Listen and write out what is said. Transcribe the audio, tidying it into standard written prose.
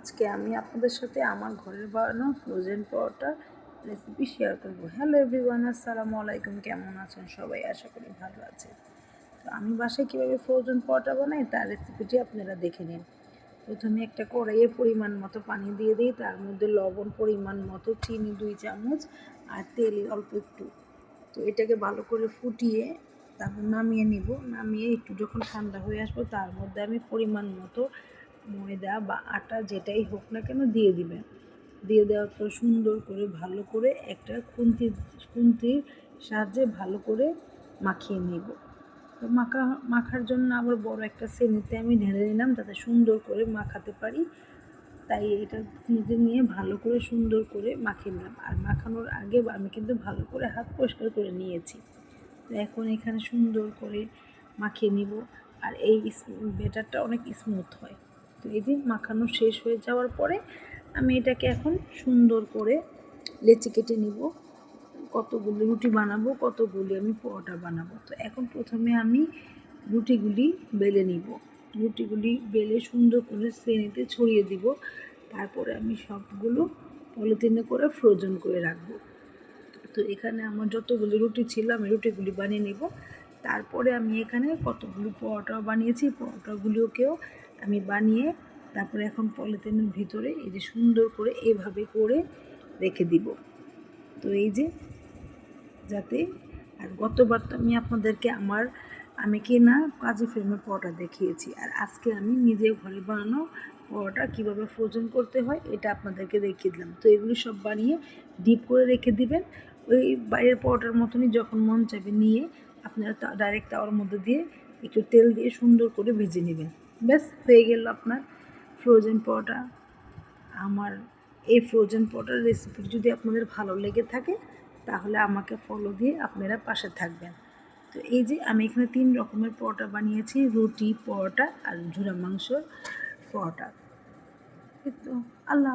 আজকে আমি আপনাদের সাথে আমার ঘরের বানানো ফ্রোজেন পরোটা রেসিপি শেয়ার করব। হ্যালো এভরিওয়ান, আসসালামু আলাইকুম। কেমন আছেন সবাই? আশা করি ভালো আছে। তো আমি বাসায় কীভাবে ফ্রোজেন পরোটা বানাই তার রেসিপিটি আপনারা দেখে নিন। প্রথমে একটা কড়াইয়ে পরিমাণ মতো পানি দিয়ে দিই, তার মধ্যে লবণ পরিমাণ মতো, চিনি 2 চামচ আর তেল অল্প একটু। তো এটাকে ভালো করে ফুটিয়ে তারপর নামিয়ে নিব। নামিয়ে একটু যখন ঠান্ডা হয়ে আসবো তার মধ্যে আমি পরিমাণ মতো ময়দা বা আটা যেটাই হোক না কেন দিয়ে দিবেন। দিয়ে দেওয়ার পর সুন্দর করে ভালো করে একটা খুন্তির সাহায্যে ভালো করে মাখিয়ে নিব। তো মাখার জন্য আবার বড় একটা শ্রেণীতে আমি ঢেলে নিলাম যাতে সুন্দর করে মাখাতে পারি। তাই এটা ফ্রিজে নিয়ে ভালো করে সুন্দর করে মাখিয়ে নিলাম। আর মাখানোর আগে আমি কিন্তু ভালো করে হাত পরিষ্কার করে নিয়েছি। তো এখন এখানে সুন্দর করে মাখিয়ে নিব। আর এই ব্যাটারটা অনেক স্মুথ হয়। তো এই যে মাখানো শেষ হয়ে যাওয়ার পরে আমি এটাকে এখন সুন্দর করে লেচি কেটে নিব। কতগুলি রুটি বানাবো, কতগুলি আমি পরোটা বানাবো। তো এখন প্রথমে আমি রুটিগুলি বেলে নিব। রুটিগুলি বেলে সুন্দর করে শ্রেণীতে ছড়িয়ে দিব। তারপরে আমি সবগুলো পলিথিনে করে ফ্রোজেন করে রাখবো। তো এখানে আমার যতগুলি রুটি ছিল আমি রুটিগুলি বানিয়ে নিব। তারপরে আমি এখানে কতগুলো পরোটাও বানিয়েছি, পরোটাগুলোকেও আমি বানিয়ে তারপরে এখন পলিথিনের ভিতরে এই যে সুন্দর করে এভাবে করে রেখে দিব। তো এই যে যাতে, আর গতবার তো আমি আপনাদেরকে আমি কিনা কাজী ফ্রেমের পরোটা দেখিয়েছি, আর আজকে আমি নিজে ঘরে বানানো পরোটা কীভাবে ফ্রোজেন করতে হয় এটা আপনাদেরকে দেখিয়ে দিলাম। তো এগুলি সব বানিয়ে ডিপ করে রেখে দিবেন। ওই বাইরের পরোটার মতনই যখন মন চাইবে নিয়ে আপনারা ডাইরেক্ট তাওয়ার মধ্যে দিয়ে একটু তেল দিয়ে সুন্দর করে ভেজে নেবেন। ব্যাস হয়ে গেল আপনার ফ্রোজেন পরোটা। আমার এই ফ্রোজেন পরোটার রেসিপি যদি আপনাদের ভালো লেগে থাকে তাহলে আমাকে ফলো দিয়ে আপনারা পাশে থাকবেন। তো এই যে আমি এখানে 3 রকমের পরোটা বানিয়েছি, রুটি, পরোটা আর ঝুরা মাংসর পরোটা। তো আল্লাহ।